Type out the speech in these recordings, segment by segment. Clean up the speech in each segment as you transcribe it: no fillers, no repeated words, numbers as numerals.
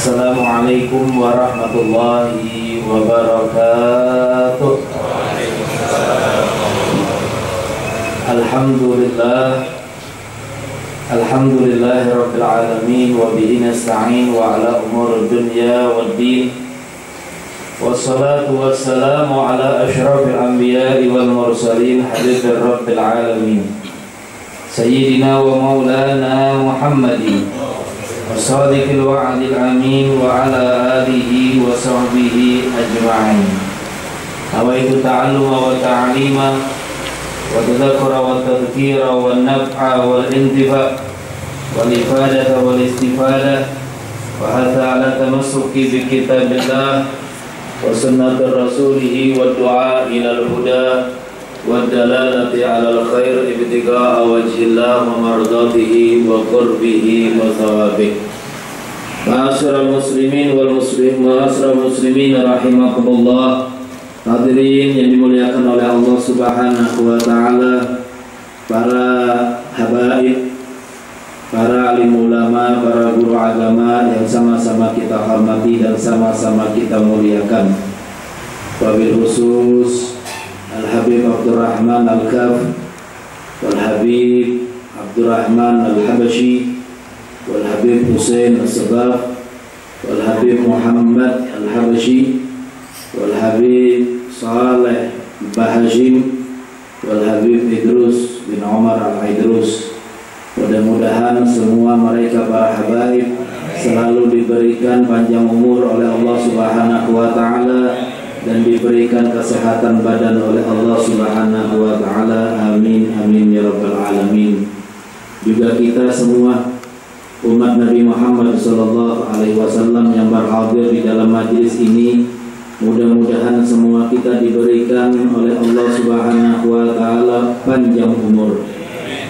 Assalamualaikum warahmatullahi wabarakatuh. Alhamdulillahi rabbil alamin wa bihi nasta'in wa ala umuri dunya waddin. Wassalatu wassalamu ala asyrafil anbiya'i wal mursalin habibir rabbil alamin sayyidina wa maulana Muhammadin as-sadiqil wa'adil amin wa ala alihi wa sahbihi ajma'in. Nawaitu ta'alluma wa ta'alima wa tadhakkura wa tadhkira wa naf'a wal intifa' wal ifadata wal istifadah wa hatta ala tamassuki bi kitabillah wa sunnati rasulihi wa du'a ilal huda wa dalalati alal khair ibtiga'a wajhillah wa mardatihi wa qurbihi wa thawabih. Ma'asyiral muslimin wal muslimin rahimakumullah. Hadirin yang dimuliakan oleh Allah Subhanahu wa taala, para habaib, para alim ulama, para guru agama yang sama-sama kita hormati dan sama-sama kita muliakan. Wabil khusus Al-Habib Abdurrahman Al-Kaf, Wal-Habib Abdurrahman Al-Habashi, Wal-Habib Hussein Al-Sabah, Wal-Habib Muhammad Al-Habashi, Wal-Habib Saleh Bahajim, Wal-Habib Idrus bin Omar Al-Idrus. Mudah-mudahan semua mereka para habaib selalu diberikan panjang umur oleh Allah Subhanahu wa taala dan diberikan kesehatan badan oleh Allah Subhanahu wa taala. Amin amin ya rabbal alamin. Juga kita semua umat Nabi Muhammad sallallahu alaihi wasallam yang berhadir di dalam majlis ini, mudah-mudahan semua kita diberikan oleh Allah Subhanahu wa taala panjang umur,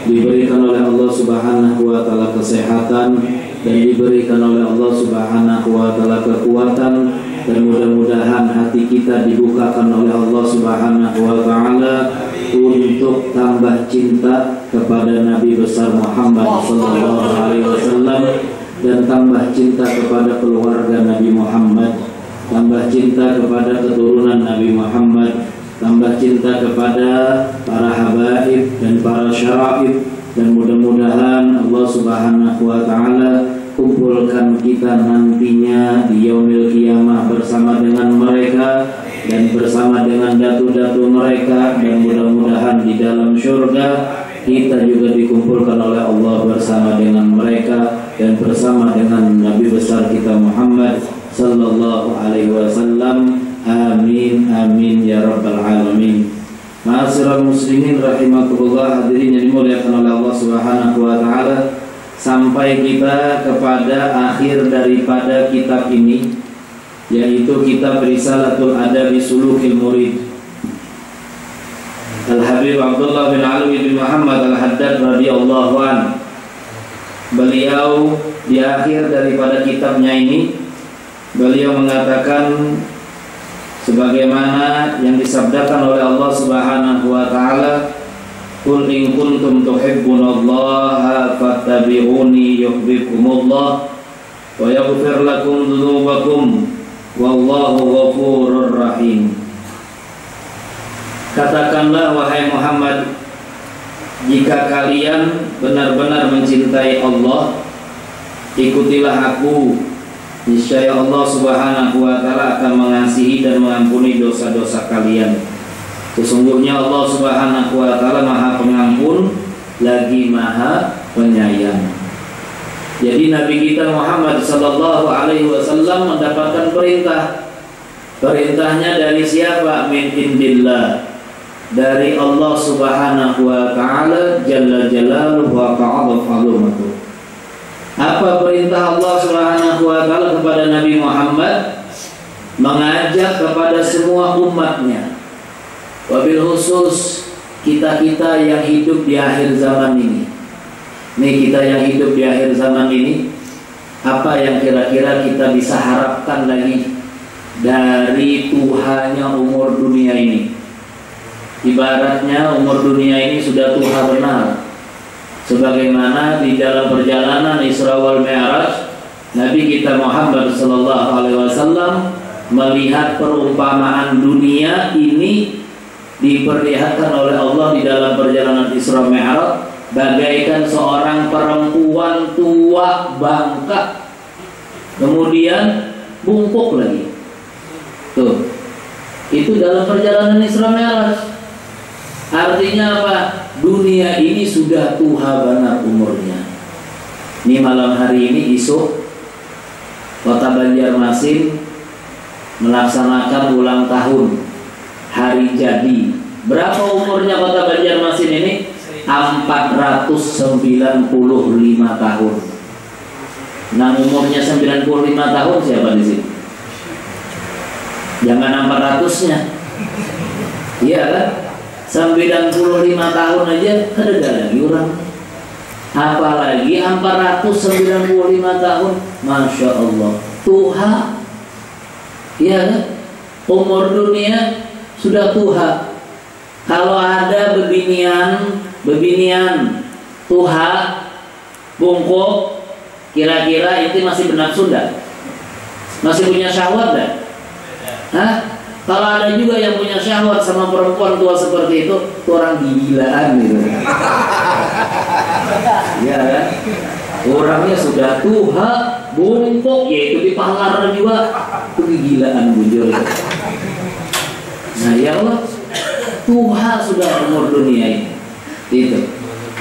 diberikan oleh Allah Subhanahu wa taala kesehatan, dan diberikan oleh Allah Subhanahu wa taala kekuatan, dan mudah-mudahan hati kita dibukakan oleh Allah Subhanahu wa taala untuk tambah cinta kepada Nabi besar Muhammad sallallahu alaihi wasallam, dan tambah cinta kepada keluarga Nabi Muhammad, tambah cinta kepada keturunan Nabi Muhammad, tambah cinta kepada para habaib dan para syaraib, dan mudah-mudahan Allah Subhanahu wa taala kumpulkan kita nantinya di yaumil qiyamah bersama dengan mereka dan bersama dengan datu-datu mereka, dan mudah-mudahan di dalam syurga kita juga dikumpulkan oleh Allah bersama dengan mereka dan bersama dengan Nabi besar kita Muhammad sallallahu alaihi wasallam. Amin amin ya rabbal alamin. Ma'asyiral muslimin rahimakumullah. Hadirin yang dimuliakan oleh Allah Subhanahu wa taala, sampai kita kepada akhir daripada kitab ini, yaitu kitab Risalatul Adabi Sulukil Murid. Al-Habib Abdullah bin Alwi bin Muhammad Al-Haddad radhiyallahu an, beliau di akhir daripada kitabnya ini, beliau mengatakan sebagaimana yang disabdakan oleh Allah Subhanahu wa taala, "Qul in kuntum tuhibbunallaha fattabi'uni yuhibbukumullah wa yaghfir lakum dzunubakum wallahu ghafurur rahim." Katakanlah wahai Muhammad, jika kalian benar-benar mencintai Allah, ikutilah aku. Niscaya Allah Subhanahu wa taala akan mengasihi dan mengampuni dosa-dosa kalian. Sesungguhnya Allah Subhanahu wa taala Maha Pengampun lagi Maha Penyayang. Jadi Nabi kita Muhammad sallallahu alaihi wasallam mendapatkan perintah. Perintahnya dari siapa? Min indillah, dari Allah Subhanahu wa taala jalla jalaluhu wa ta'ala azamatuh. Apa perintah Allah Subhanahu wa taala kepada Nabi Muhammad? Mengajak kepada semua umatnya, wabil khusus kita-kita yang hidup di akhir zaman ini. Kita yang hidup di akhir zaman ini, apa yang kira-kira kita bisa harapkan lagi dari tuhannya umur dunia ini? Ibaratnya umur dunia ini sudah tuha benar. Sebagaimana di dalam perjalanan Isra wal Mi'raj, Nabi kita Muhammad sallallahu alaihi wasallam melihat perumpamaan dunia ini diperlihatkan oleh Allah di dalam perjalanan Isra Mi'raj bagaikan seorang perempuan tua bangka, kemudian bungkuk lagi. Tuh, itu dalam perjalanan Isra Mi'raj. Artinya apa? Dunia ini sudah tua benar umurnya. Ini malam hari ini isu Kota Banjarmasin melaksanakan ulang tahun hari jadi. Berapa umurnya Kota Banjarmasin ini? 495 tahun. Nah, umurnya 95 tahun siapa di sini? Jangan 400-nya. Iya kan? 95 tahun aja ada lagi orang. Apalagi 495 tahun. Masya Allah, tua. Iya kan? Umur dunia sudah tua. Kalau ada bebinian tua bungkuk, kira-kira itu masih bernafsu enggak? Masih punya syahwat enggak? Hah? Kalau ada juga yang punya syahwat sama perempuan tua seperti itu orang gilaan gitu. Ya kan? Orangnya sudah tua, bungkuk, yaitu dipalar juga, itu kegilaan bujur. Nah ya Allah, tua sudah umur dunia ini. Itu.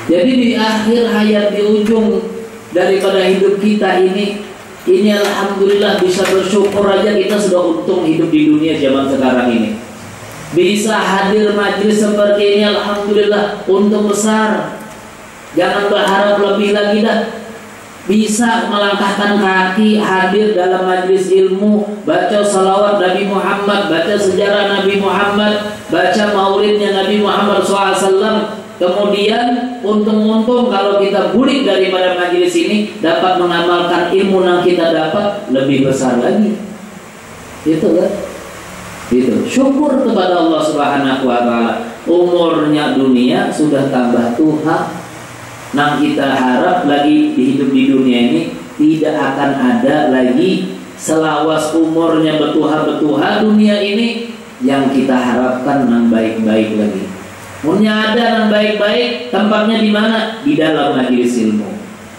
Jadi di akhir hayat, di ujung daripada hidup kita ini alhamdulillah bisa bersyukur aja kita sudah untung hidup di dunia zaman sekarang ini. Bisa hadir majelis seperti ini alhamdulillah untung besar. Jangan berharap lebih lagi dah. Bisa melangkahkan kaki hadir dalam majelis ilmu, baca salawat Nabi Muhammad, baca sejarah Nabi Muhammad, baca maulidnya Nabi Muhammad SAW. Kemudian untung-untung kalau kita bulik daripada majelis ini dapat mengamalkan ilmu yang kita dapat lebih besar lagi. Itu kan? Itu. Syukur kepada Allah Subhanahu wa taala. Umurnya dunia sudah tambah tua. Nah, kita harap lagi hidup di dunia ini tidak akan ada lagi selawas umurnya betuha-betuha dunia ini yang kita harapkan yang baik-baik lagi. Maunya ada yang baik-baik, tempatnya di mana? Di dalam majelis ilmu.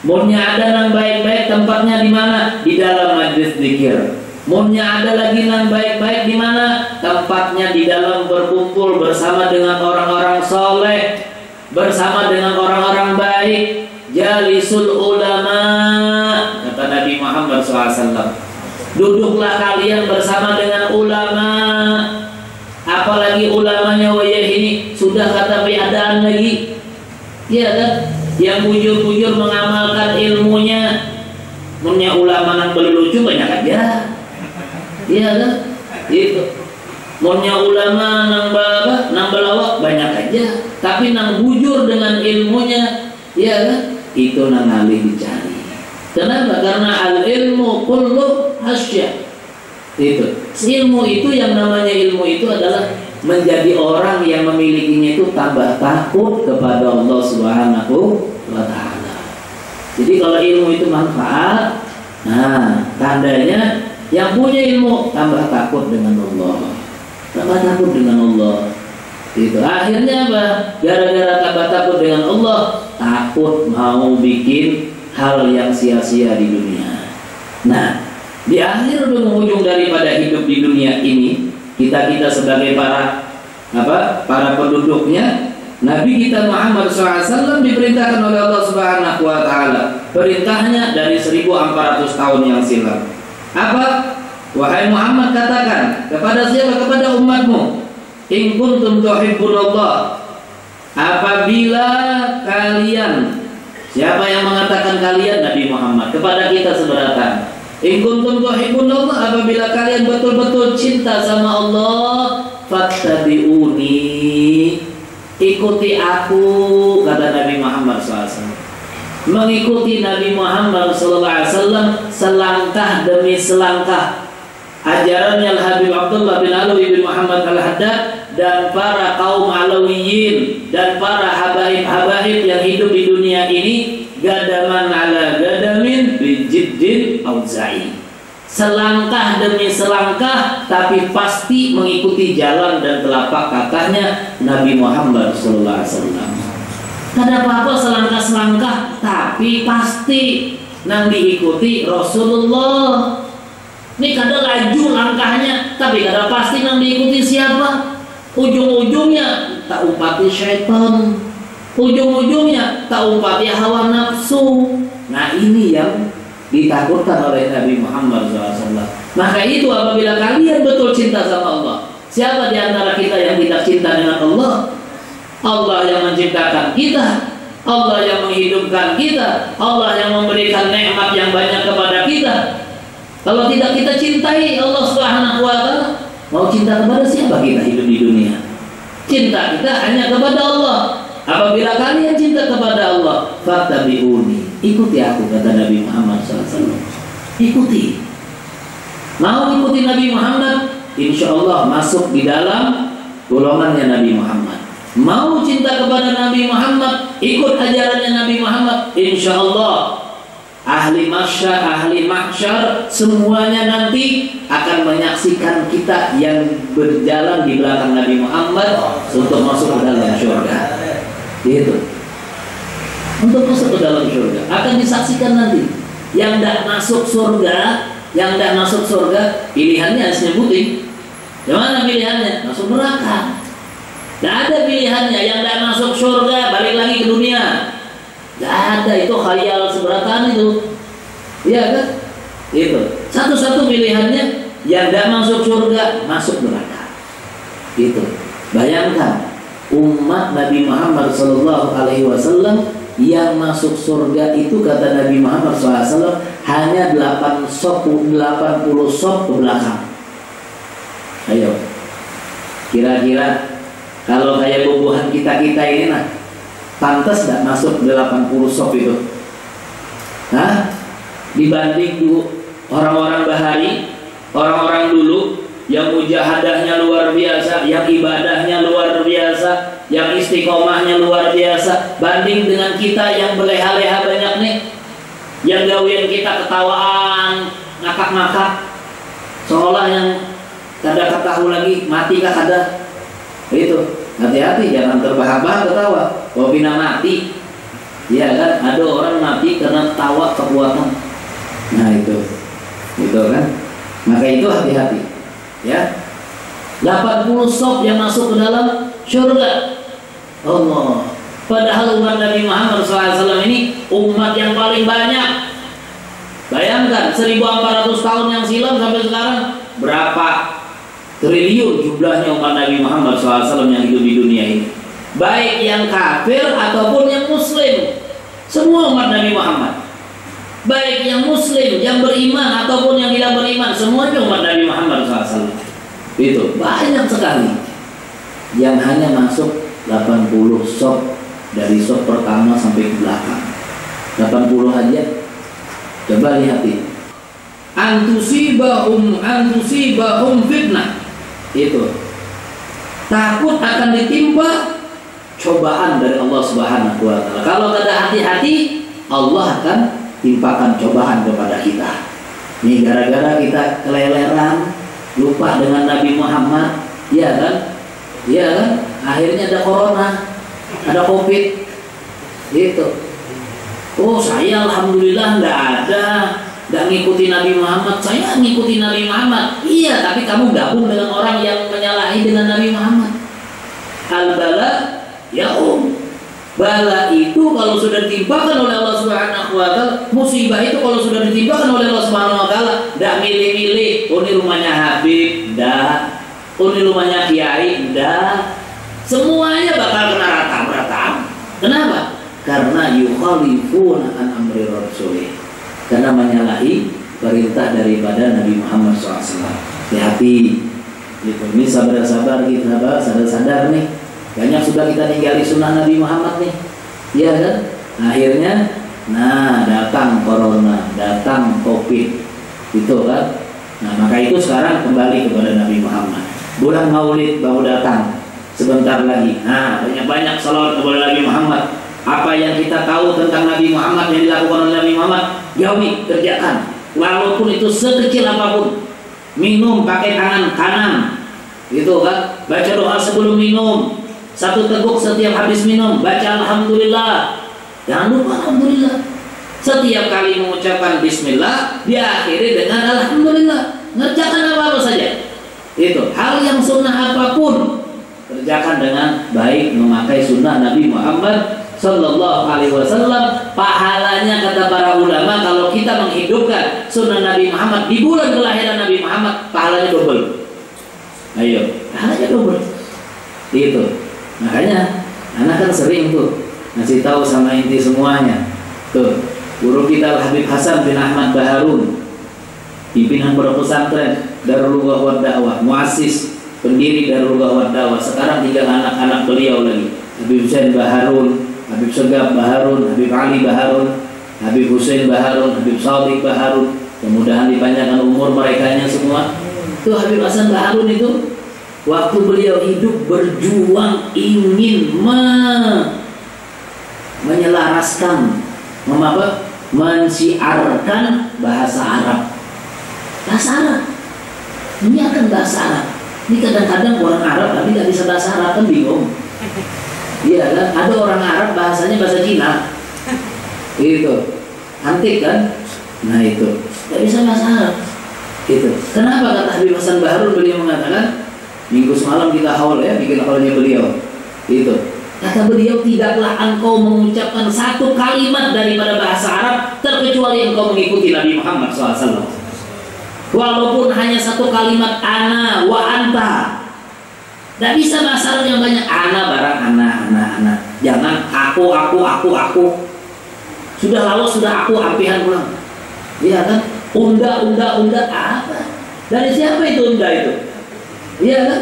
Maunya ada yang baik-baik, tempatnya di mana? Di dalam majelis zikir. Maunya ada lagi yang baik-baik di mana? Tempatnya di dalam berkumpul bersama dengan orang-orang soleh, bersama dengan orang-orang baik. Jalisul ulama, kata Nabi Muhammad SAW. Duduklah kalian bersama dengan ulama. Apalagi ulamanya wayah ini sudah kata biadaan lagi, ya kan? Yang bujur-bujur mengamalkan ilmunya. Punya ulama yang berlucu banyak aja, ya kan? Itu. Punya ulama nang belawak banyak aja, tapi nang bujur dengan ilmunya, ya kan? Itu nang alih dicari. Kenapa? Karena al ilmu kullu hasyah. Itu ilmu itu, yang namanya ilmu itu adalah menjadi orang yang memilikinya itu tambah takut kepada Allah Subhanahu wa taala. Jadi kalau ilmu itu manfaat, nah tandanya yang punya ilmu tambah takut dengan Allah, tambah takut dengan Allah. Itu akhirnya apa? Gara-gara tambah takut dengan Allah, takut mau bikin hal yang sia-sia di dunia. Nah, di akhir penghujung daripada hidup di dunia ini, kita sebagai para penduduknya, Nabi kita Muhammad SAW diperintahkan oleh Allah Subhanahu wa taala. Perintahnya dari 1400 tahun yang silam. Apa? Wahai Muhammad, katakan kepada siapa? Kepada umatmu. In kuntum tuhibbunallah. Apabila kalian, siapa yang mengatakan kalian? Nabi Muhammad. Kepada kita seberatan. In kuntum tuhibbunallah, apabila kalian betul-betul cinta sama Allah, fattabi'uni, ikuti aku, kata Nabi Muhammad SAW. Mengikuti Nabi Muhammad SAW selangkah demi selangkah ajarannya Al-Habib Abdullah bin Alawi bin Muhammad Al-Haddad dan para kaum Alawiyin dan para habaib-habaib yang hidup di dunia ini, gadaman ala gadamin, jiddin Auza'i. Selangkah demi selangkah, tapi pasti mengikuti jalan dan telapak kakaknya Nabi Muhammad SAW. Kada apa-apa selangkah-selangkah, tapi pasti nang diikuti Rasulullah. Ini kada laju langkahnya, tapi kada pasti nang diikuti siapa. Ujung-ujungnya tak umpati syaitan, ujung-ujungnya tak umpati hawa nafsu. Nah ini yang ditakutkan oleh Nabi Muhammad SAW. Maka itu apabila kalian betul cinta sama Allah, siapa di antara kita yang tidak cinta dengan Allah? Allah yang menciptakan kita, Allah yang menghidupkan kita, Allah yang memberikan nikmat yang banyak kepada kita. Kalau tidak kita cintai Allah Subhanahu wa Ta'ala, mau cinta kepada siapa kita hidup di dunia? Cinta kita hanya kepada Allah. Apabila kalian cinta kepada Allah, fattabi'uni, ikuti aku, kata Nabi Muhammad SAW. Ikuti. Mau ikuti Nabi Muhammad, insya Allah masuk di dalam golongannya Nabi Muhammad. Mau cinta kepada Nabi Muhammad, ikut ajarannya Nabi Muhammad, insya Allah ahli mahsyar semuanya nanti akan menyaksikan kita yang berjalan di belakang Nabi Muhammad untuk masuk ke dalam surga. Gitu. Untuk masuk ke dalam surga akan disaksikan nanti. Yang tidak masuk surga, pilihannya harus nyebutin. Yang mana pilihannya? Masuk neraka. Tidak ada pilihannya. Yang tidak masuk surga balik lagi ke dunia. Tidak ada, itu khayal seberatan itu. Iya kan? Itu. Satu-satu pilihannya, yang tidak masuk surga, masuk neraka. Gitu. Bayangkan umat Nabi Muhammad SAW yang masuk surga itu, kata Nabi Muhammad SAW, hanya 80 sop ke belakang. Ayo, kira-kira kalau kayak bubuhan kita-kita ini, nah, pantas tidak masuk 80 sop itu? Hah? Dibanding dulu orang-orang bahari, orang-orang dulu yang mujahadahnya luar biasa, yang ibadahnya luar biasa, yang istiqomahnya luar biasa, banding dengan kita yang berleha-leha banyak nih, yang gawian kita ketawaan, ngakak-ngakak, seolah yang kada tahu lagi mati kah kada. Itu hati-hati, jangan terbahak-bahak ketawa, kalau bina mati. Ya kan, ada orang mati karena tawa kekuatan. Nah itu kan. Maka itu hati-hati. Ya, 80 sop yang masuk ke dalam surga. Allah. Padahal umat Nabi Muhammad SAW ini umat yang paling banyak. Bayangkan 1400 tahun yang silam sampai sekarang berapa triliun jumlahnya umat Nabi Muhammad SAW yang hidup di dunia ini. Baik yang kafir ataupun yang muslim, semua umat Nabi Muhammad. Baik yang muslim, yang beriman ataupun yang tidak beriman, semuanya umat Nabi Muhammad SAW. Itu banyak sekali yang hanya masuk 80 sop, dari sop pertama sampai ke belakang. 80 aja. Coba lihat ini. Antusibahum fitnah. Itu takut akan ditimpa cobaan dari Allah Subhanahu wa Ta'ala. Kalau tidak hati-hati, Allah akan timpakan cobaan kepada kita. Ini gara-gara kita keleleran, lupa dengan Nabi Muhammad, ya kan? Ya kan? Akhirnya ada corona, ada COVID, gitu. Oh, saya alhamdulillah tidak ngikuti Nabi Muhammad. Saya ngikuti Nabi Muhammad. Iya, tapi kamu gabung dengan orang yang menyalahi dengan Nabi Muhammad. Al-bala bala itu kalau sudah ditimpakan oleh Allah Subhanahu wa Ta'ala, musibah itu kalau sudah ditimpakan oleh Allah Subhanahu wa Ta'ala, tidak milih-milih, oh ini rumahnya Habib, dah, oh ini rumahnya Kiai, dah, semuanya bakal kena rata-rata. Kenapa? Karena yukhalifuna an amri rasulih, karena menyalahi perintah daripada Nabi Muhammad SAW. Hati-hati, gitu. Ini sabar-sabar kita, sadar-sadar nih. Banyak sudah kita tinggali sunnah Nabi Muhammad nih, ya kan? Akhirnya, nah datang corona, datang COVID, gitu kan? Nah maka itu sekarang kembali kepada Nabi Muhammad. Bulan Maulid baru datang, sebentar lagi. Nah banyak-banyak salawat kepada Nabi Muhammad. Apa yang kita tahu tentang Nabi Muhammad yang dilakukan oleh Nabi Muhammad, jauhi, kerjakan. Walaupun itu sekecil apapun. Minum pakai tangan kanan, gitu kan? Baca doa sebelum minum. 1 teguk setiap habis minum, baca alhamdulillah. Jangan lupa alhamdulillah. Setiap kali mengucapkan bismillah, diakhiri dengan alhamdulillah. Ngerjakan apa saja. Itu hal yang sunnah apapun, kerjakan dengan baik, memakai sunnah Nabi Muhammad Sallallahu Alaihi Wasallam. Pahalanya kata para ulama, kalau kita menghidupkan sunnah Nabi Muhammad di bulan kelahiran Nabi Muhammad, pahalanya double. Ayo, pahalanya double. Itu makanya anak kan sering tuh ngasih tahu sama inti semuanya. Tuh guru kita Habib Hasan bin Ahmad Baharun, pimpinan pondok pesantren Darul Lughah wa Da'wah, muassis pendiri Darul Lughah wa Da'wah. Sekarang 3 anak-anak beliau lagi, Habib Husain Baharun, Habib Segaf Baharun, Habib Ali Baharun, Habib Husain Baharun, Habib Shadiq Baharun. Mudah-mudahan dipanjangkan umur merekanya semua. Itu Habib Hasan Baharun itu waktu beliau hidup berjuang ingin menyelaraskan, mensiarkan bahasa Arab. Bahasa Arab, menyiarkan bahasa Arab. Ini kadang-kadang orang Arab tapi nggak bisa bahasa Arab, kan bingung. Iya kan, ada orang Arab bahasanya bahasa Cina, itu antik kan? Nah itu nggak bisa bahasa Arab. Itu kenapa kata Habib Hasan Baharun, beliau mengatakan minggu semalam kita haul ya, bikin haulnya beliau. Itu kata beliau, tidaklah engkau mengucapkan 1 kalimat daripada bahasa Arab terkecuali engkau mengikuti Nabi Muhammad SAW. Walaupun hanya 1 kalimat ana wa anta. Tidak bisa bahasa Arab yang banyak. Ana barang ana. Jangan aku. Sudah lalu sudah aku ampihan pulang. Iya kan? Unda apa? Dari siapa itu unda itu? Iya kan?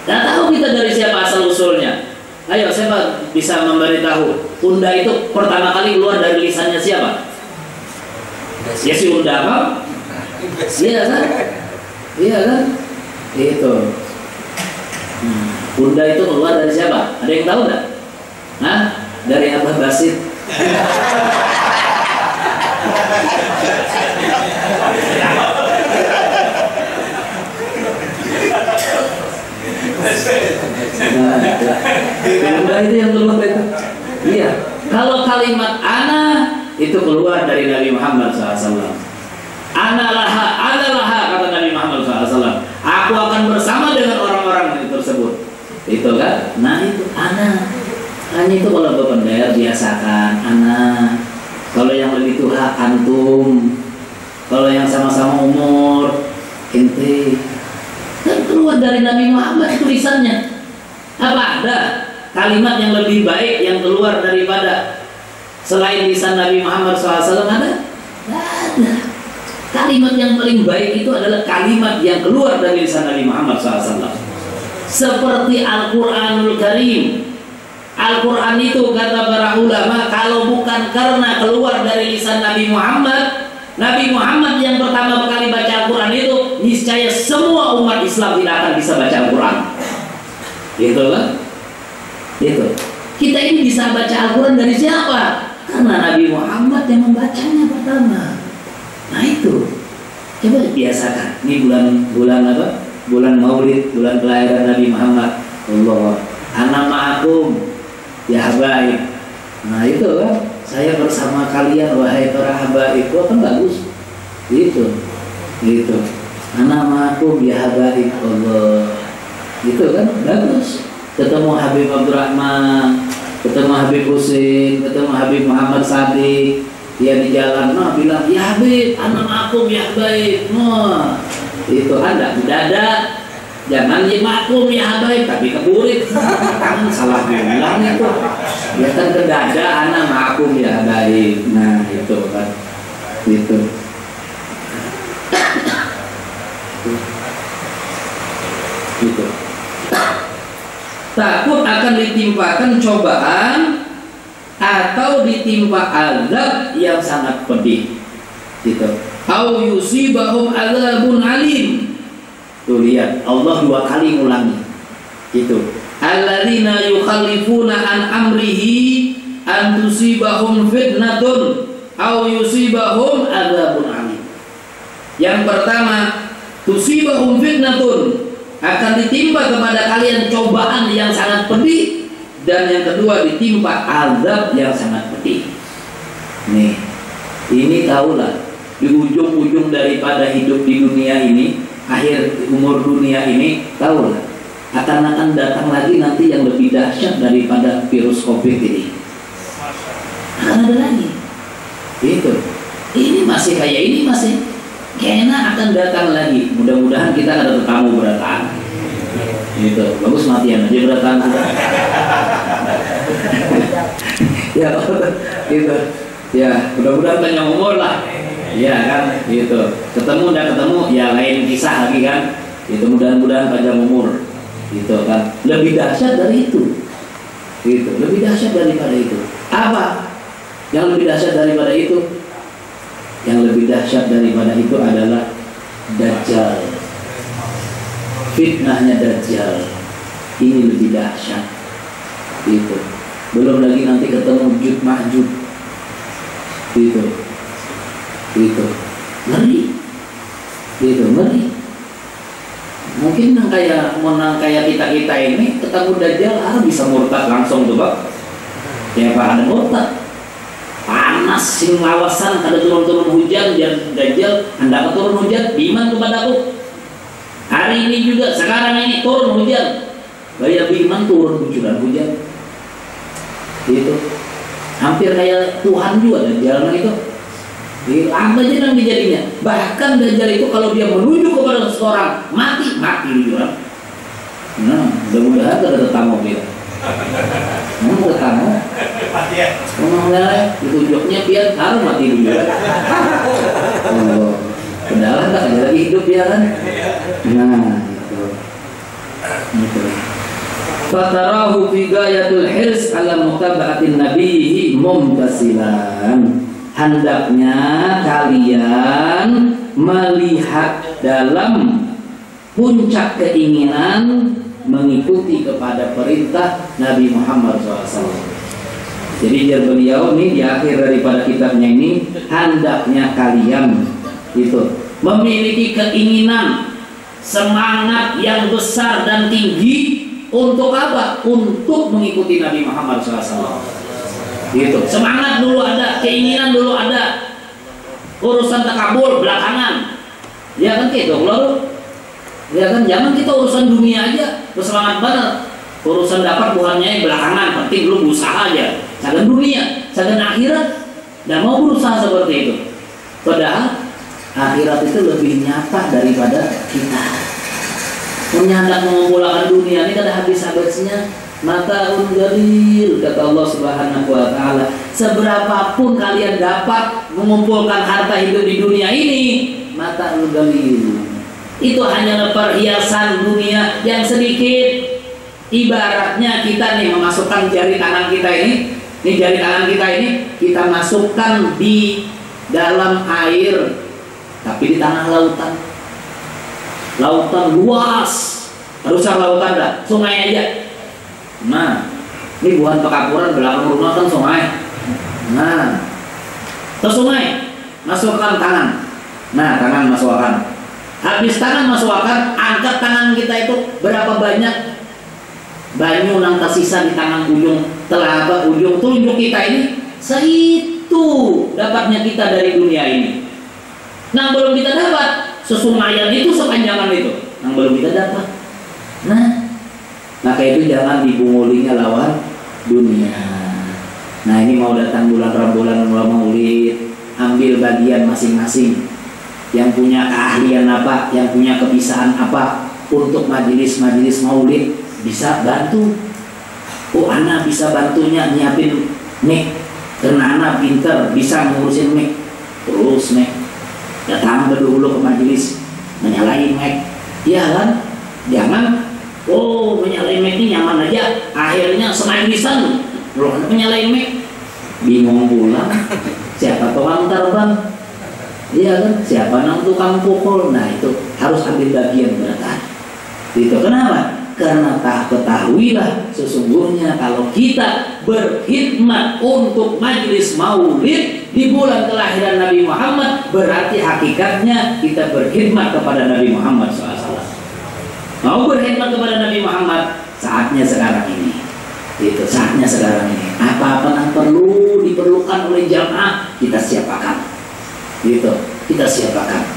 Tidak tahu kita dari siapa asal usulnya. Ayo, siapa bisa memberitahu? Unda itu pertama kali keluar dari lisannya siapa? Ya si unda apa? Iya kan? Iya kan? Itu. Unda itu keluar dari siapa? Ada yang tahu nggak? Hah? Dari Abah Basit. Unda itu yang keluar itu. Iya. Kalau kalimat ana itu keluar dari Nabi Muhammad SAW. Ana laha kata Nabi Muhammad SAW. Aku akan bersama dengan orang-orang tersebut. Itu kan? Nah itu ana. Hanya itu kalau berbendera biasakan ana. Kalau yang lebih tua antum. Kalau yang sama-sama umur ente. Kan keluar dari Nabi Muhammad tulisannya. Apa ada kalimat yang lebih baik yang keluar daripada selain lisan Nabi Muhammad SAW? Ada? Tidak ada. Kalimat yang paling baik itu adalah kalimat yang keluar dari lisan Nabi Muhammad SAW. Seperti Al-Quranul Karim. Al-Quran itu kata para ulama, kalau bukan karena keluar dari lisan Nabi Muhammad yang pertama kali baca Al-Quran itu, niscaya semua umat Islam tidak akan bisa baca Al-Quran. Gitu kan? Gitu. Kita ini bisa baca Al-Quran dari siapa? Karena Nabi Muhammad yang membacanya pertama. Nah itu, coba dibiasakan. Ini bulan apa? Bulan Maulid, bulan kelahiran Nabi Muhammad. Allah, ana ma'akum ya habaib. Nah itu kan, saya bersama kalian wahai para habaib. Itu kan bagus. Itu, ana ma'akum ya habaib. Allah. Itu kan bagus. Ketemu Habib Abdurrahman, ketemu Habib Husain, ketemu Habib Muhammad Sadiq, dia di jalan, bilang ya Habib, anak aku ya baik, itu Anda tidak ada, jangan ya makum ya baik, tapi keburit, kan salah bilang itu, ya kan tidak ada anak makum ya baik, nah itu kan, itu. Gitu. Takut akan ditimpakan cobaan atau ditimpa azab yang sangat pedih. Gitu. Au yusibahum azabun alim. Tuh lihat, Allah 2 kali ngulangi. Gitu. Alladzina yukhalifuna an amrihi an tusibahum fitnatun au yusibahum adzabun alim. Yang pertama, tusibahum fitnatun, akan ditimpa kepada kalian cobaan yang sangat pedih, dan yang kedua ditimpa azab yang sangat pedih. Nih, ini tahulah di ujung-ujung daripada hidup di dunia ini, akhir umur dunia ini, tahulah akan datang lagi nanti yang lebih dahsyat daripada virus COVID ini. Akan ada lagi. Itu. Ini masih kayak ini masih kayaknya akan datang lagi. Mudah-mudahan kita ada tamu beratan. Gitu. Bagus matian aja beratan. Ya, gitu. Ya, mudah-mudahan panjang umur lah. Ya kan, gitu. Ketemu dan ketemu, ya lain kisah lagi kan. Itu mudah-mudahan panjang umur. Gitu kan. Lebih dahsyat dari itu. Gitu. Lebih dahsyat daripada itu. Apa? Yang lebih dahsyat daripada itu? Yang lebih dahsyat daripada itu adalah Dajjal. Fitnahnya Dajjal. Ini lebih dahsyat. Gitu. Belum lagi nanti ketemu Jud Ma'jud. Gitu. Gitu. Ngeri. Gitu, ngeri. Mungkin kayak kita ini ketemu Dajjal, bisa murtad langsung tuh, Pak. Ya Pak, ada murtad. Panas sing lawasan, kada turun-turun hujan, dan Dajjal hendak turun hujan, biman kepadaku. Hari ini juga, sekarang ini turun hujan, bayar biman turun hujan. Gitu. Hampir kayak Tuhan juga Dajjal itu. Lama aja nanti jadinya. Bahkan Dajjal itu kalau dia menuju kepada seseorang, mati juga. Nah, mudah-mudahan ada tetamu kita. Mau tetamu? Ditunjuknya biar harus mati dulu. Oh, padahal tak ada lagi hidup ya kan? Nah, itu. Fatarahu fi gayatul hirs ala mutaba'atin nabiyhi mumtasilan. Hendaknya kalian melihat dalam puncak keinginan mengikuti kepada perintah Nabi Muhammad SAW. Jadi biar beliau nih di akhir daripada kitabnya ini, hendaknya kalian itu memiliki keinginan, semangat yang besar dan tinggi untuk apa? Untuk mengikuti Nabi Muhammad SAW. Gitu. Semangat dulu ada, keinginan dulu ada, urusan takabur belakangan. Ya kan gitu, loh. Ya kan, jangan kita urusan dunia aja bersemangat banget. Urusan dapat buahnya belakangan, penting lu berusaha aja. Jangan dunia, jangan akhirat. Dan mau berusaha seperti itu. Padahal akhirat itu lebih nyata daripada kita. Menyandak mengumpulkan dunia ini kada habis-habisnya. Mata unjalil, kata Allah Subhanahu wa Ta'ala. Seberapapun kalian dapat mengumpulkan harta hidup di dunia ini, mata unjalil, itu hanya perhiasan dunia yang sedikit. Ibaratnya kita nih memasukkan jari tangan kita ini, jari tangan kita ini kita masukkan di dalam air, tapi di tengah lautan. Lautan luas, harusnya lautan dah, sungai aja. Nah, ini bukan pekapuran, belakang rumah kan sungai. Nah, ke sungai, masukkan tangan. Nah, tangan masukkan. Habis tangan masukkan, angkat tangan kita itu berapa banyak banyu nang tersisa di tangan ujung telapak ujung telunjuk kita ini, sehitu dapatnya kita dari dunia ini. Nah, belum kita dapat sesumayan itu, sepanjangan itu, yang belum kita dapat. Nah, maka itu jangan dibungulinya lawan dunia. Nah, ini mau datang bulan Rabulan Maulid, ambil bagian masing-masing. Yang punya keahlian apa, yang punya kebiasaan apa untuk majelis-majelis Maulid, bisa bantu. Oh, anak bisa bantunya nyiapin mic, karena anak pinter bisa ngurusin mic. Terus mic, datang dulu ke majelis, menyalain mic, iya kan? Jangan menyalain mic ini nyaman aja, akhirnya semajelisan loh menyalain mic, bingung pulang. Siapa tukang terbang? Iya kan? Siapa nang tukang pukul? Nah, itu harus ambil bagian beratan. Itu kenapa? Karena tak ketahuilah sesungguhnya kalau kita berkhidmat untuk majelis maulid di bulan kelahiran Nabi Muhammad, berarti hakikatnya kita berkhidmat kepada Nabi Muhammad SAW. Mau berkhidmat kepada Nabi Muhammad, saatnya sekarang ini. Itu saatnya sekarang ini. Apa-apa yang perlu diperlukan oleh jamaah, kita siapkan. Gitu, kita siapkan.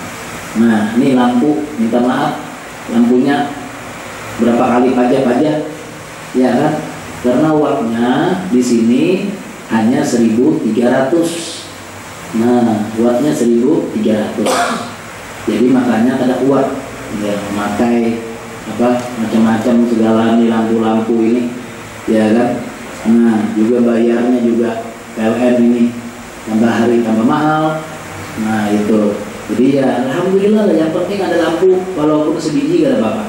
Nah, ini lampu, minta maaf, lampunya berapa kali pajak, ya kan? Karena wattnya di sini hanya 1.300. Nah, wattnya 1.300. Jadi makanya ada watt, ya, memakai apa macam-macam segala nih lampu-lampu ini, ya kan? Nah, juga bayarnya juga PLN ini tambah hari tambah mahal. Nah itu, jadi ya alhamdulillah lah, yang penting ada lampu, walaupun sebiji gak ada apa-apa.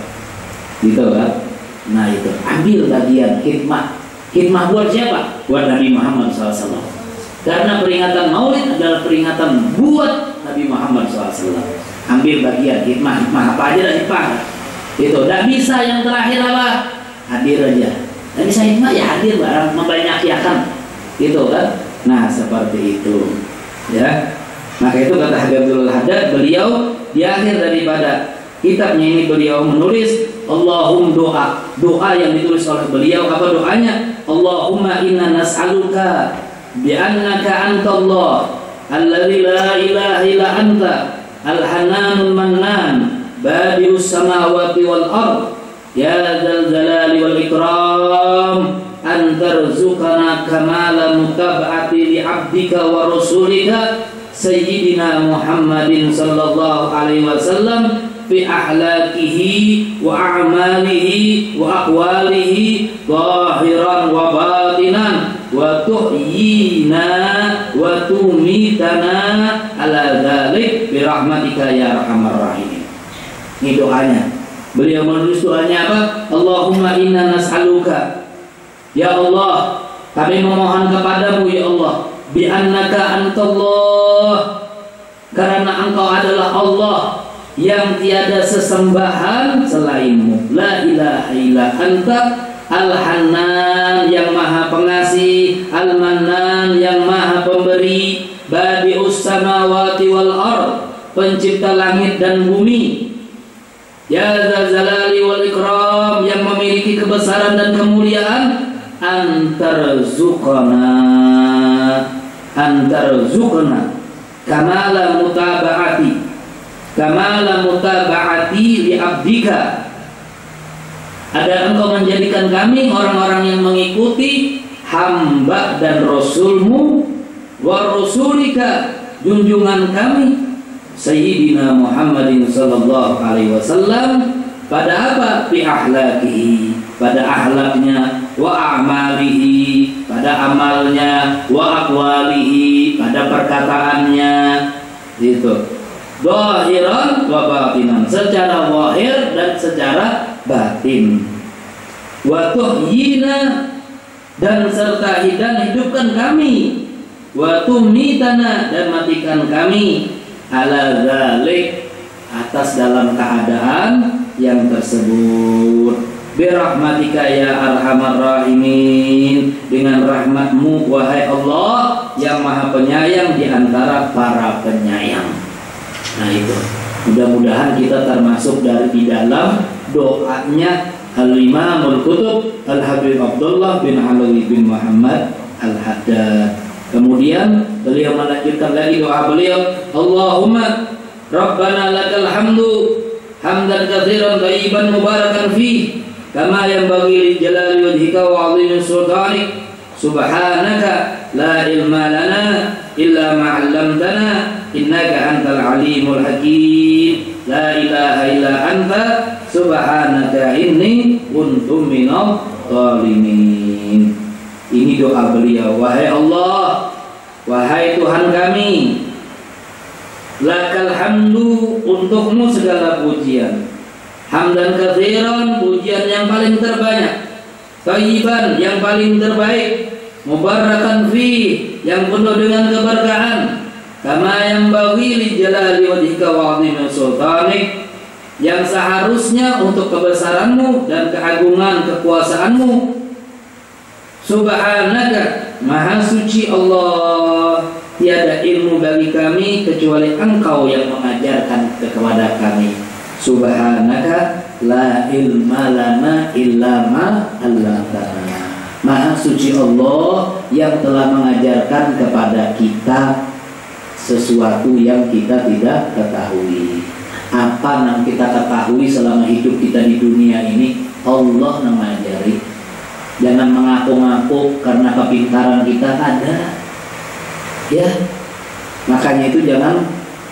Gitu kan? Nah itu, ambil bagian khidmat. Khidmat buat siapa? Buat Nabi Muhammad SAW. Karena peringatan Maulid adalah peringatan buat Nabi Muhammad SAW. Ambil bagian khidmat apa aja dah khidmat. Itu, tidak bisa yang terakhir apa? Hadir aja. Tidak bisa khidmat ya hadir barang membanyakiakan. Gitu kan? Nah seperti itu. Ya. Maka itu kata Habib Abdul Haddad, beliau di akhir daripada kitabnya ini beliau menulis Allahumma doa yang ditulis oleh beliau. Apa doanya? Allahumma inna nas'aluka bi annaka antallah alladzi la ilaha illa anta al-hananul mannan badius samawati wal ard ya dzal jalali wal ikram an tarzuqana kamala mutaba'ati li 'abdika wa rasulika Sayyidina Muhammadin sallallahu alaihi wasallam fi ahlakihi wa a'malihi wa aqwalihi zahiran wa batinan wa tuhyina wa tumitana ala dzalik bi rahmatika ya arhamar rahimin. Ini doanya. Beliau menulis doanya apa? Allahumma inna nas'aluka, ya Allah, kami memohon kepadamu ya Allah, bi annaka antallah, karena engkau adalah Allah yang tiada sesembahan selainmu, la ilaha illa anta al-hannan yang maha pengasih, al-mannan yang maha pemberi, badius samawati wal ard pencipta langit dan bumi, ya dzal jalali wal ikram yang memiliki kebesaran dan kemuliaan, antarzuqna kamala mutaba'ati li abdika, agar engkau menjadikan kami orang-orang yang mengikuti hamba dan rasulmu, wa rasulika junjungan kami Sayyidina Muhammadin sallallahu alaihi wasallam, pada apa? Fi ahlakihi, pada ahlaknya, wa a'malihi, pada amalnya, wa aqwalihi, pada perkataannya. Itu zahiran wa batinan, secara zahir dan secara batin. Wa tuhyina, dan serta hidupkan kami, wa tumitana, dan matikan kami, ala dzalik, atas dalam keadaan yang tersebut, birahmatika ya arhamar rahimin, dengan rahmatmu wahai Allah yang maha penyayang di antara para penyayang. Nah itu, mudah-mudahan kita termasuk dari di dalam doanya Al-Imamul Qutub Al-Habib Abdullah bin Alawi bin Muhammad Al-Haddad. Kemudian beliau melanjutkan lagi doa beliau, Allahumma Rabbana lakal hamdu hamdan katsiran thayyiban mubarakan fi kama yanbaghi li jalali wajhika wa 'azimi sultanik, subhanaka la ilma lana illa ma 'allamtana innaka antal alimul hakim, la ilaha illa anta subhanaka inni kuntu minadh dhalimin. Ini doa beliau, wahai Allah, wahai Tuhan kami, lakal hamdu, untukmu segala pujian, hamdan katsiran, pujian yang paling terbanyak, thayyiban, yang paling terbaik, mubarakan fi, yang penuh dengan keberkahan, kama yang bagi li jalali wajhika wa 'azimi sultanik, yang seharusnya untuk kebesaranmu dan keagungan kekuasaanmu. Subhanaka, maha suci Allah, tiada ilmu bagi kami kecuali Engkau yang mengajarkan kepada kami. Subhanaka la ilma lana illa ma 'allamtana. Maha suci Allah yang telah mengajarkan kepada kita sesuatu yang kita tidak ketahui. Apa yang kita ketahui selama hidup kita di dunia ini, Allah yang mengajari. Jangan mengaku-ngaku karena kepintaran kita ada. Ya, makanya itu jangan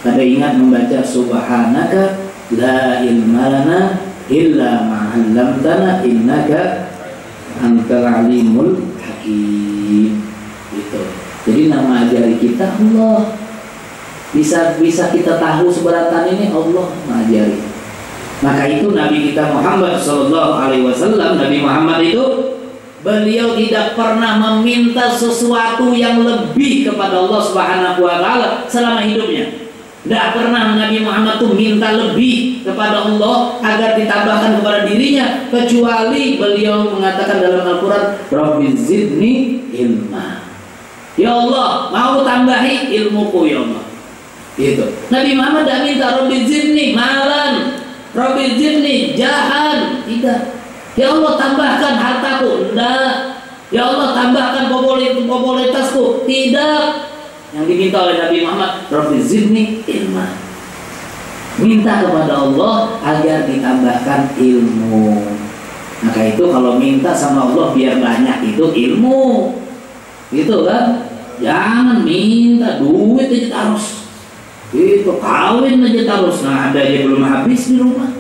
ada ingat membaca subhanaka la ilma lana illa ma 'allamtana innaka antal alimul hakim. Gitu. Jadi nama ajari kita Allah. Bisa kita tahu seberatan ini Allah mengajari. Maka itu Nabi kita Muhammad sallallahu alaihi wasallam, Nabi Muhammad itu beliau tidak pernah meminta sesuatu yang lebih kepada Allah Subhanahu wa taala selama hidupnya. Tidak pernah Nabi Muhammad itu minta lebih kepada Allah agar ditambahkan kepada dirinya, kecuali beliau mengatakan dalam Al-Quran, Rabbi zidni ilma. Ya Allah, mau tambahi ilmuku ya Allah. Itu. Nabi Muhammad tidak minta Rabbi zidni malan, Rabbi zidni jahan. Tidak. Ya Allah tambahkan hartaku. Tidak. Ya Allah tambahkan popularitasku. Tidak. Yang diminta oleh Nabi Muhammad, Rabbi zidni ilma. Minta kepada Allah agar ditambahkan ilmu. Maka itu kalau minta sama Allah biar banyak itu ilmu. Gitu kan? Jangan minta duit aja terus. Itu kawin aja terus. Nah, ada aja belum habis di rumah.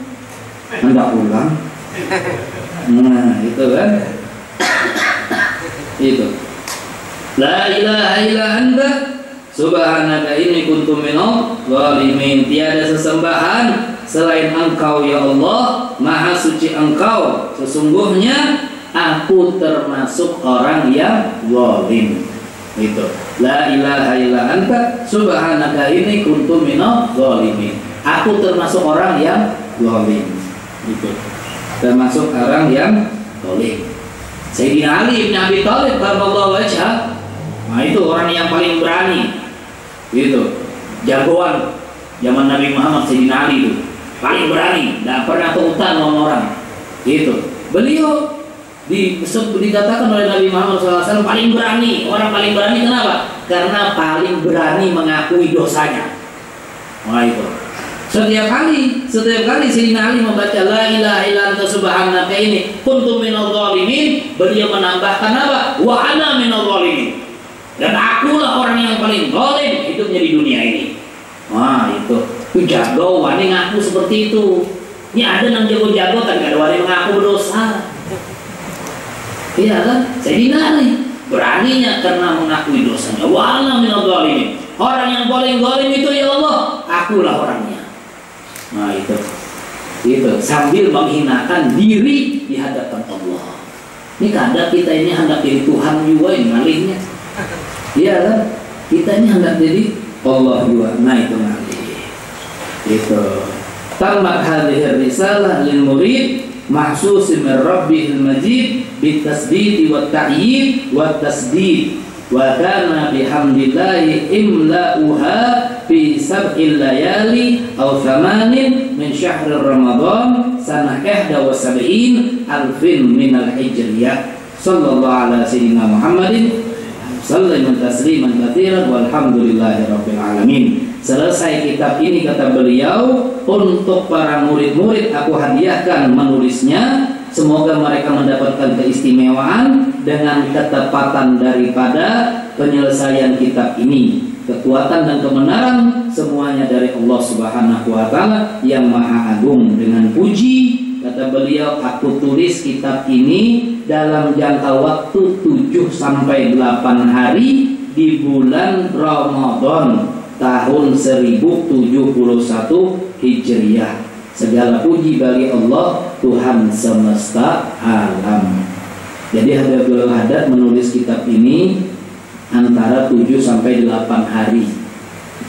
Hendak pulang. Nah, itu kan? Itu. La ilaha illa anta subhanaka inni kuntu minadh dhalimin. Tiada sesembahan selain Engkau ya Allah, maha suci Engkau, sesungguhnya aku termasuk orang yang zalim. Itu. La ilaha illa anta subhanaka inni kuntu minadh dhalimin. Aku termasuk orang yang zalim. Itu. Termasuk orang yang zalim. Sayyidina Ali bin Abi Thalib karramallahu wajhah, nah itu orang yang paling berani. Gitu, jagoan zaman Nabi Muhammad, Sayyidina Ali itu paling berani, tidak pernah keutan sama orang. Gitu, beliau dikatakan oleh Nabi Muhammad SAW paling berani, orang paling berani. Kenapa? Karena paling berani mengakui dosanya. Wah itu. Setiap kali Sayyidina Ali membaca la ilaha illa anta subhanaka ini kuntu minadh dhalimin, beliau menambahkan apa? Wa ana minadh dhalimin. Dan akulah orang yang paling zalim hidupnya di dunia ini. Wah itu jago wani ngaku seperti itu. Ini ada yang jago-jago kan gak ada wani mengaku berdosa. Iya kan? Sayyidina Ali beraninya karena mengakui dosanya. Wa ana minadh dhalimin. Orang yang paling zalim itu ya Allah, akulah orangnya. Nah itu sambil menghinakan diri di hadapan Allah. Ini kadang kita ini hendak jadi Tuhan juga yang ngalihnya. Iya kan? Kita ini hendak jadi Allah juga. Nah itu ngalih. Itu. Tamat hadhihi risalah lil murid mahsus min rabbihil majid bitasdid wa ta'yid wa tasdid wa kana bihamdillahi imla'uha fi sab'il layali aw thamanin min syahr Ramadan sanah 71 alfin min al-hijriyah. Sallallahu ala sayyidina Muhammadin sallallahu tasliman katsiran walhamdulillahi rabbil alamin. Selesai kitab ini kata beliau, untuk para murid-murid aku hadiahkan menulisnya. Semoga mereka mendapatkan keistimewaan dengan ketepatan daripada penyelesaian kitab ini. Kekuatan dan kebenaran semuanya dari Allah Subhanahu wa taala yang Maha Agung. Dengan puji kata beliau, aku tulis kitab ini dalam jangka waktu 7 sampai 8 hari di bulan Ramadan tahun 1071 Hijriah. Segala puji bagi Allah Tuhan semesta alam. Jadi Habibul Haddad menulis kitab ini antara 7 sampai 8 hari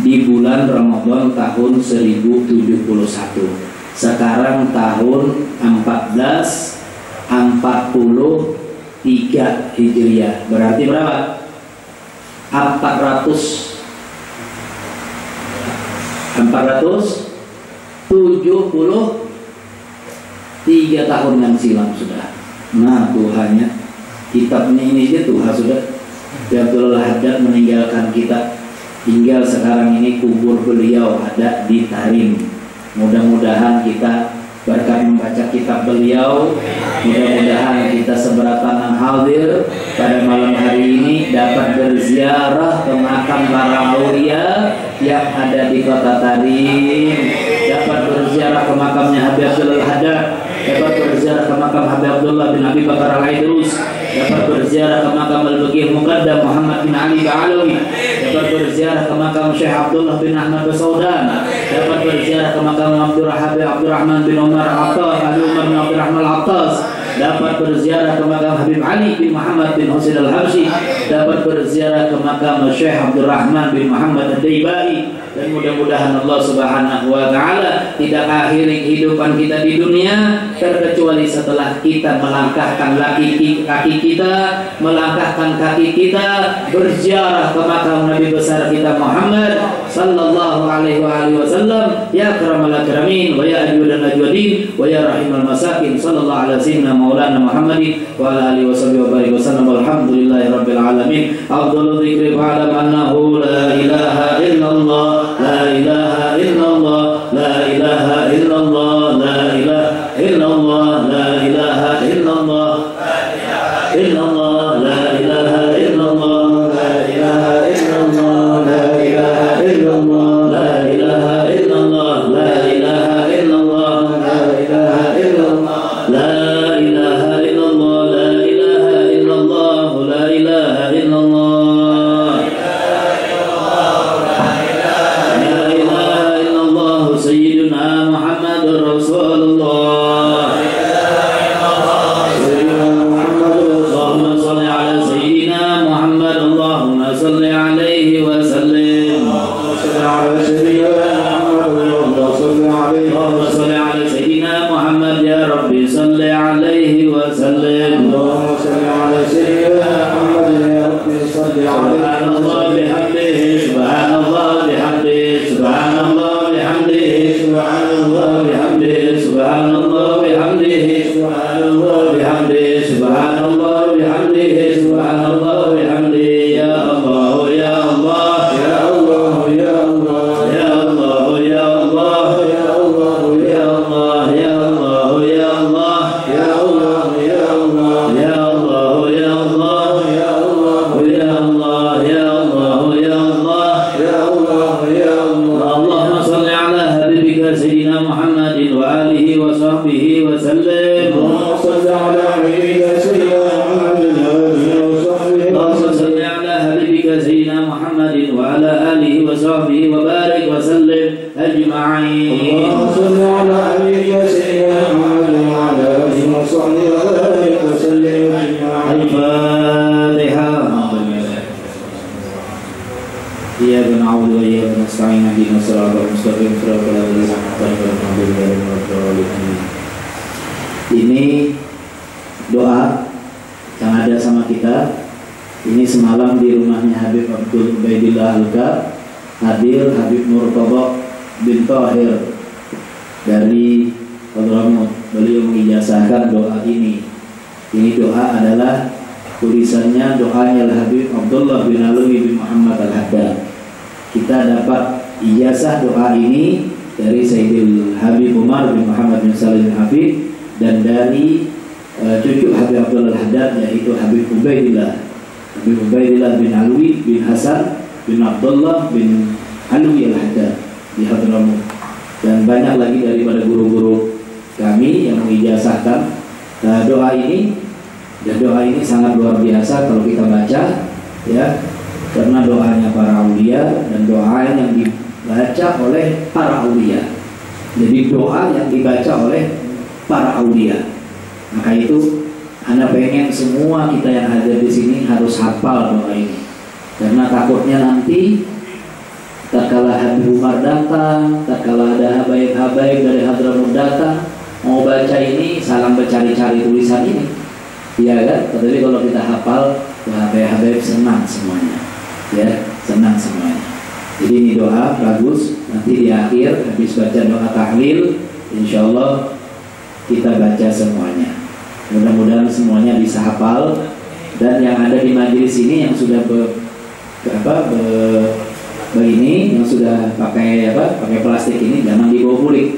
di bulan Ramadan tahun 1071. Sekarang tahun 1443 Hijriah. Berarti berapa? 473 tahun yang silam sudah. Nah, Tuhannya kitabnya ini aja Tuhan sudah. Abdul Haddad meninggalkan kita. Tinggal sekarang ini kubur beliau ada di Tarim. Mudah-mudahan kita berkat membaca kitab beliau, mudah-mudahan kita seberatan hadir pada malam hari ini dapat berziarah ke makam para aulia yang ada di kota Tarim, dapat berziarah ke makamnya Habib Abdul Haddad, dapat berziarah ke makam Habib Abdullah bin Abi Bakar Al-Aidrus, dapat berziarah ke makam Al-Baqi Muqaddam Muhammad bin Ali Ba'alawi, dapat berziarah ke makam Syekh Abdullah bin Ahmad Basaudan, dapat berziarah ke makam Abdurrahman bin Umar Attas, Ali Umar bin Abdurrahman Attas, dapat berziarah ke makam Habib Ali bin Muhammad bin Husain Al-Habsyi, dapat berziarah ke makam Syekh Abdurrahman bin Muhammad Ad-Daibai. Dan mudah-mudahan Allah Subhanahu wa Ta'ala tidak akhiri kehidupan kita di dunia terkecuali setelah kita melangkahkan kaki kita, melangkahkan kaki kita berziarah ke makam Nabi besar kita Muhammad sallallahu alaihi wasallam, ya akramal akramin wa ya ajwadal ajwadin wa ya rahimal masakin, sallallahu alaihi wasallam maulana Muhammadin wa ala alihi washabbihi wa barik wasallam. Alhamdulillahi rabbil alamin. Afdhalul dzikri fa'lam annahu la ilaha illallah, la ilaha illallah, la ilaha illallah, la ilaha illallah, la ilaha illallah, illallah, la ilaha illallah, la ilaha illallah, la ilaha illallah, la ilaha illallah, la ilaha illallah, la ilaha illallah, la ilaha illallah, la ilaha illallah, la ilaha illallah. Sayyidina Muhammadur Rasulullah. Allahumma salli ala Sayyidina Muhammad. Allahumma salli alaihi wa sallim. Allahumma salli ala Sayyidina Muhammad. Ya Rabbi salli alaihi wa sallim. Allahumma salli ala Sayyidina Muhammad. Ya Rabbi salli alaihi. Subhanallah bihamdihi, subhanallah bihamdihi, subhanallah subhanallah bihamdihi, subhanallah bihamdihi, subhanallah bihamdihi, subhanallah bihamdihi, subhanallah bihamdihi. Ya Allah, ya Allah, ya Allah, ya Allah, ya Allah, ya Allah, ya Allah, ya Allah, ya Allah, ya Allah, ya Allah, ya Allah, ya Allah, ya Allah, ya Allah, ya Allah, ya Allah, ya Allah, ya Allah, ya Allah. Allahumma salli ala habibika Sayyidina Muhammadin wa alihi wa sahbihi wa sallim. Allahumma salli ala habibika Sayyidina Muhammadin wa alihi wa sahbihi. Allahumma salli ala habibika Sayyidina Muhammadin wa ala alihi wa sahbihi wa barik wa sallim ajma'in. Allahumma salli ala habibika Sayyidina Muhammadin wa ala alihi wa sahbihi wa barik wa sallim ajma'in. Al-Fatiha. Iyyaka na'budu wa iyyaka nasta'in ihdinas siratal mustaqim siratal ladzina an'amta 'alaihim. Ini doa yang ada sama kita. Ini semalam di rumahnya Habib Abdul Ubaidillah Alka hadir Habib Murtadha bin Tahir dari Hadramut. Beliau mengijazahkan doa ini. Ini doa adalah tulisannya doanya Habib Abdullah bin Alwi bin Muhammad Al-Haddad. Kita dapat ijazah doa ini dari Sayyidil Habib Umar bin Muhammad bin Salim bin Habib dan dari cucu Habib Abdullah Al-Haddad yaitu Habib Ubaidillah bin Alwi bin Hasan bin Abdullah bin Alwi Al-Haddad di Hadramut. Dan banyak lagi daripada guru-guru kami yang mengijazahkan doa ini. Dan doa ini sangat luar biasa kalau kita baca, ya, karena doanya para aulia dan doa yang dibaca oleh para aulia. Jadi doa yang dibaca oleh para aulia. Maka itu, Anda pengen semua kita yang hadir di sini harus hafal doa ini, karena takutnya nanti tatkala Habib Umar datang, tatkala ada habaib-habaib dari Hadramut datang, mau baca ini salam bercari-cari tulisan ini, iya kan? Tetapi kalau kita hafal, habaib-habaib senang semuanya, ya senang semuanya. Jadi ini doa bagus. Nanti di akhir habis baca doa tahlil, insya Allah kita baca semuanya. Mudah-mudahan semuanya bisa hafal. Dan yang ada di majelis ini yang sudah begini, yang sudah pakai plastik ini jangan dibawa pulik.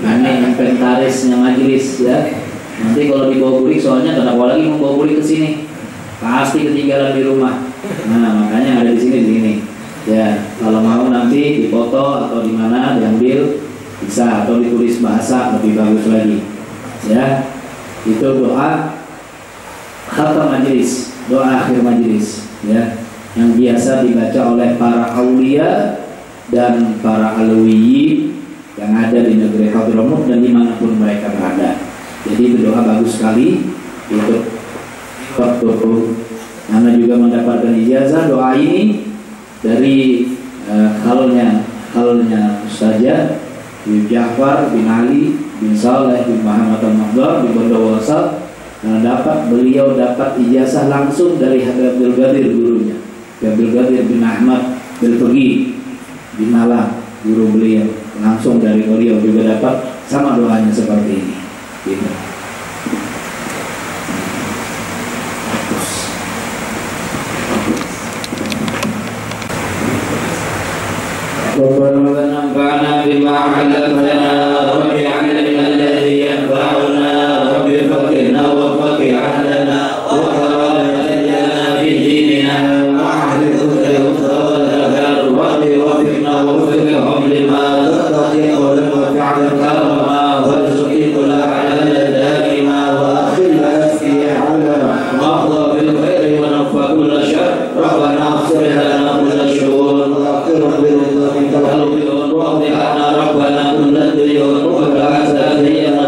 Ini inventarisnya majelis ya. Nanti kalau dibawa pulik, soalnya kenapa lagi mau bawa pulik ke sini? Pasti ketinggalan di rumah. Nah makanya ada di sini. Ya, kalau mau nanti dipoto atau di mana diambil bisa, atau ditulis bahasa lebih bagus lagi. Ya, itu doa khatam majelis, doa akhir majelis, ya, yang biasa dibaca oleh para aulia dan para alwiyin yang ada di negeri Hadramut dan dimanapun mereka berada. Jadi itu doa bagus sekali. Itu waktu Anda juga mendapatkan ijazah doa ini dari khalnya Ustazah bin Ja'far bin Ali bin Saleh bin Muhammad al-Mahdar bin Bondowasa. Beliau dapat ijazah langsung dari Habib Abdul Qadir gurunya, Abdul Qadir bin Ahmad Belpergi di Malang, guru beliau. Langsung dari beliau juga dapat, sama doanya seperti ini gitu. ربنا انفعنا بما علمتنا رب علمنا الذي ينفعنا رب فقنا وفق عهدنا وتولنا في ديننا واحفظ الخير والأثر رب وفقنا ووفقهم لما تتقي وفعل كرما وارزق كل حلال دائما واخذنا في علما واخذ بالخير ونفى كل شر ربنا اغفر لنا كل الشرور واغفر واغفرنا ربنا كل الديون وكل عذاب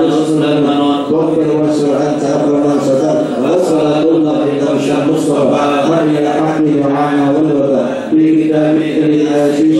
رسل المنون واغفر واسر انت ربنا ستر وصلى الله بقرش المصطفى من الحق معنا والوفاء في كتابك للعزيز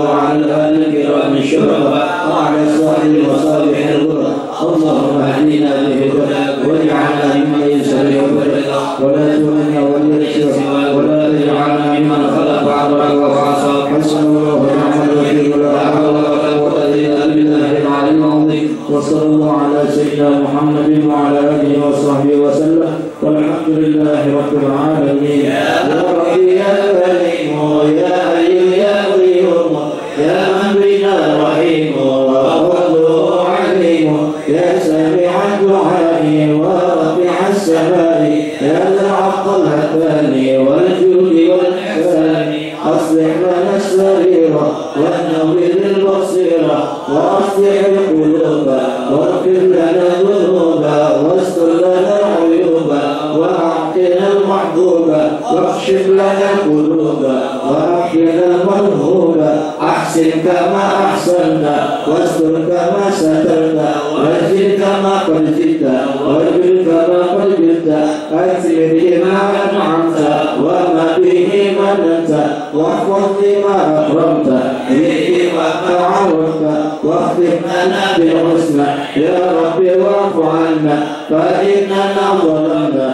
وعلى ال الكرام الشرفاء وعلى صاحب المصالح الغرى اللهم اهدنا بهداك واجعلنا ممن يسلك برضاك ولا تهنا وليسر ولا تجعلنا ممن خلق عبرك وعصاك حسن الله ونعم الوكيل ولا حول ولا قوه الا بالله العلي العظيم وصلى الله على سيدنا محمد وعلى اله وصحبه وسلم والحمد لله رب العالمين. يا ربي يا كريم يا حي يا قيوم يا من بنا رحيم وفضله عليم يا سميع الدعاء ورفيع السماء يا ذا الحق الهتان والجود والاحسان اصلح لنا السريره ونور البصيره واصلح القلوب واغفر لنا الذنوب واستر لنا العيوب واعطنا المحبوب واكشف لنا القلوب واحينا المرهوب احسن كما احسننا واستر كما سترنا واجد كما قد جئت واجد كما قد جئت اكثر بما انعمت وما به مننت واحفظ بما اكرمت به ما عرفت واختم لنا بالحسنى يا رب واعف عنا فاننا ظلمنا